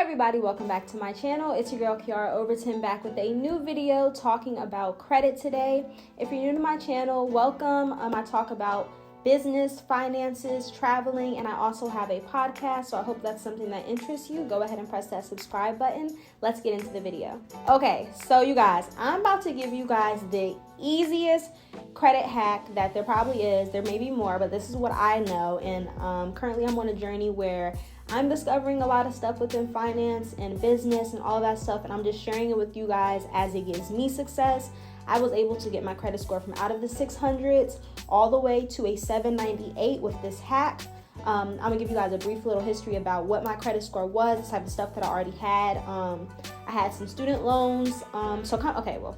everybody, welcome back to my channel. It's your girl Kiara Overton back with a new video talking about credit today. If you're new to my channel, welcome. I talk about business, finances, traveling, and I also have a podcast, so I hope that's something that interests you. Go ahead and press that subscribe button. Let's get into the video. Okay, so you guys, I'm about to give you guys the easiest credit hack that there probably is. There may be more, but this is what I know, and currently I'm on a journey where I'm discovering a lot of stuff within finance and business and all that stuff, and I'm just sharing it with you guys as it gives me success. I was able to get my credit score from out of the 600s all the way to a 798 with this hack. I'm gonna give you guys a brief little history about what my credit score was, the type of stuff that I already had. I had some student loans.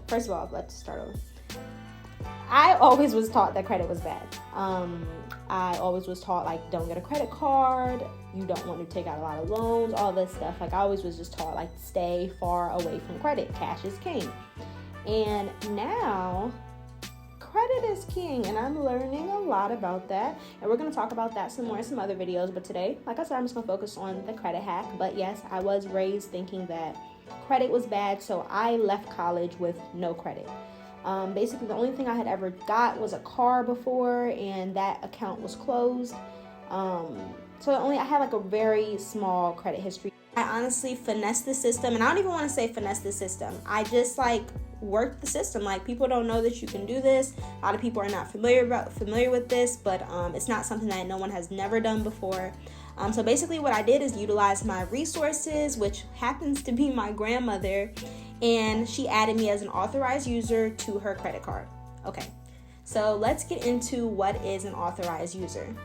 First of all, let's start over. I always was taught that credit was bad. I always was taught, like, don't get a credit card, you don't want to take out a lot of loans, all this stuff. Like, I always was just taught, like, stay far away from credit. Cash is king. And now, credit is king, and I'm learning a lot about that. And we're going to talk about that some more in some other videos. But today, like I said, I'm just going to focus on the credit hack. But yes, I was raised thinking that credit was bad, so I left college with no credit. Basically, the only thing I had ever got was a car before, and that account was closed. I had like a very small credit history. I honestly finessed the system, and I don't even want to say finesse the system. I just worked the system. Like, people don't know that you can do this. A lot of people are not familiar with this, but it's not something that no one has never done before. So basically what I did is utilize my resources, which happens to be my grandmother, and she added me as an authorized user to her credit card. Okay, so let's get into what is an authorized user.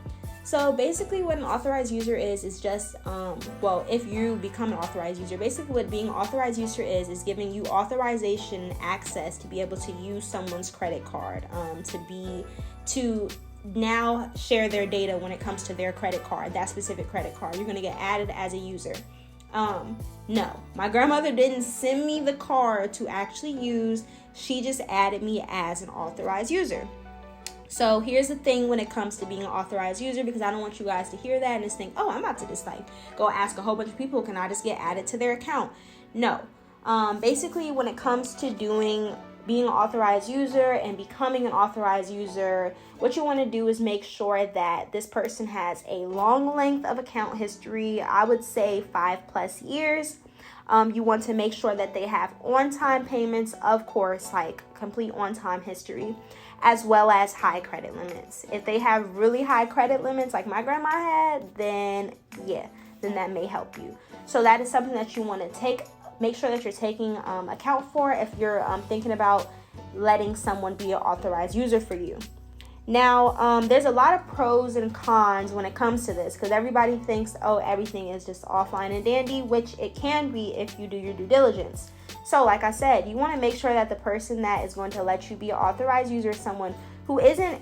So basically what an authorized user is just, if you become an authorized user, basically what being an authorized user is giving you authorization and access to be able to use someone's credit card, to now share their data when it comes to their credit card, that specific credit card. You're going to get added as a user. No, my grandmother didn't send me the card to actually use. She just added me as an authorized user. So here's the thing when it comes to being an authorized user, because I don't want you guys to hear that and just think, oh, I'm about to just go ask a whole bunch of people, can I just get added to their account? No. Basically, when it comes to being an authorized user and becoming an authorized user, what you want to do is make sure that this person has a long length of account history. I would say 5+ years. You want to make sure that they have on-time payments, of course, like complete on-time history, as well as high credit limits. If they have really high credit limits like my grandma had, then that may help you. So that is something that you want to make sure that you're taking account for if you're thinking about letting someone be an authorized user for you. Now, there's a lot of pros and cons when it comes to this, because everybody thinks, oh, everything is just all fine and dandy, which it can be if you do your due diligence. So like I said, you want to make sure that the person that is going to let you be an authorized user is someone who isn't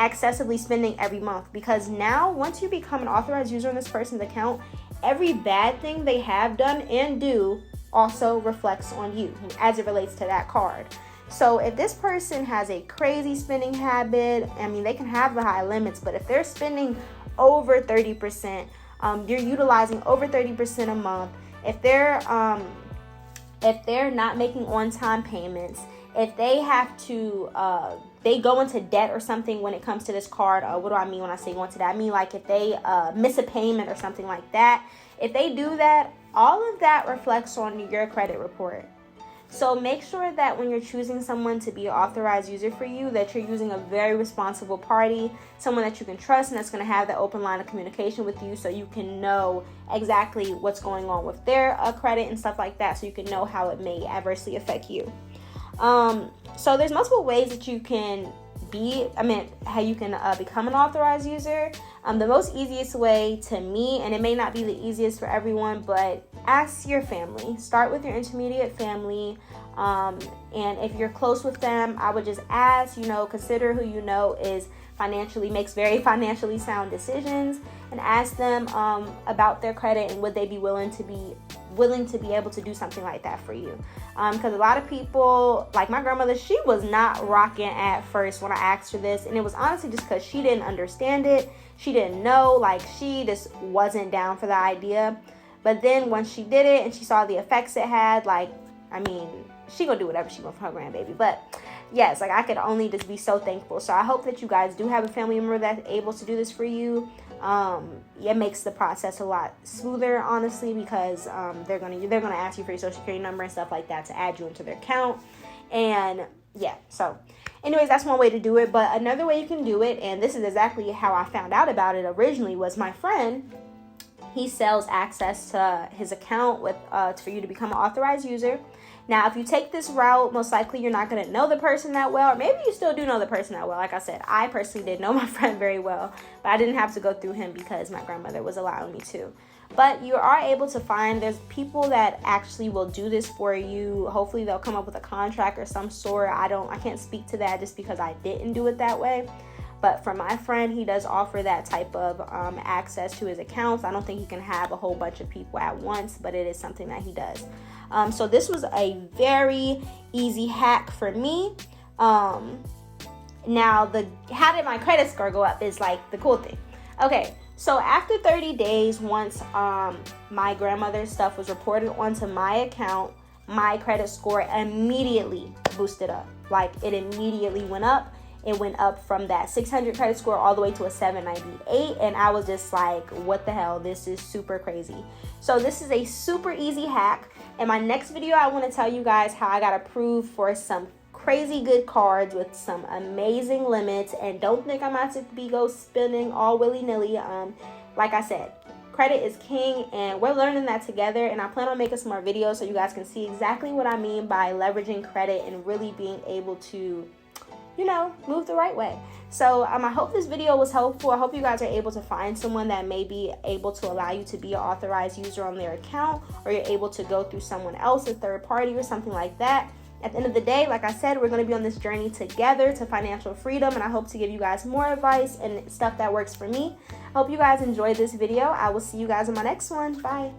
excessively spending every month, because now once you become an authorized user on this person's account, every bad thing they have done and do also reflects on you as it relates to that card. So if this person has a crazy spending habit, I mean, they can have the high limits, but if they're spending over 30%, you're utilizing over 30% a month, if they're not making on-time payments, if they have to, they go into debt or something when it comes to this card. What do I mean when I say go into debt? I mean, like, if they miss a payment or something like that. If they do that, all of that reflects on your credit report. So make sure that when you're choosing someone to be an authorized user for you, that you're using a very responsible party, someone that you can trust and that's going to have that open line of communication with you, so you can know exactly what's going on with their credit and stuff like that, so you can know how it may adversely affect you. So there's multiple ways that you can become an authorized user. The most easiest way to me, and it may not be the easiest for everyone, but ask your family. Start with your intermediate family. And if you're close with them, I would just ask, consider who you know makes very financially sound decisions, and ask them about their credit and would they be willing to be able to do something like that for you. Because a lot of people, like my grandmother, she was not rocking at first when I asked her this, and it was honestly just because she didn't understand it. She didn't know, she just wasn't down for the idea. But then once she did it and she saw the effects it had, like, I mean, she gonna do whatever she wants for her grandbaby. But yes, like, I could only just be so thankful. So I hope that you guys do have a family member that's able to do this for you. It makes the process a lot smoother, honestly, because they're gonna ask you for your social security number and stuff like that to add you into their account. And yeah, so anyways, that's one way to do it. But another way you can do it, and this is exactly how I found out about it originally, was my friend. He sells access to his account with for you to become an authorized user. Now, if you take this route, most likely you're not going to know the person that well, or maybe you still do know the person that well. Like I said, I personally did know my friend very well, but I didn't have to go through him because my grandmother was allowing me to. But you are able to find, there's people that actually will do this for you. Hopefully they'll come up with a contract or some sort. I can't speak to that just because I didn't do it that way. But for my friend, he does offer that type of access to his accounts. I don't think he can have a whole bunch of people at once, but it is something that he does. So this was a very easy hack for me. Now, how did my credit score go up is like the cool thing. Okay, so after 30 days, once my grandmother's stuff was reported onto my account, my credit score immediately boosted up. Like, it immediately went up. It went up from that 600 credit score all the way to a 798. And I was just like, what the hell? This is super crazy. So this is a super easy hack. In my next video, I want to tell you guys how I got approved for some crazy good cards with some amazing limits. And don't think I'm about to go spending all willy-nilly. Like I said, credit is king, and we're learning that together. And I plan on making some more videos so you guys can see exactly what I mean by leveraging credit and really being able to, you know, move the right way. So I hope this video was helpful. I hope you guys are able to find someone that may be able to allow you to be an authorized user on their account, or you're able to go through someone else, a third party or something like that. At the end of the day, like I said, we're going to be on this journey together to financial freedom, and I hope to give you guys more advice and stuff that works for me. I hope you guys enjoyed this video. I will see you guys in my next one. Bye.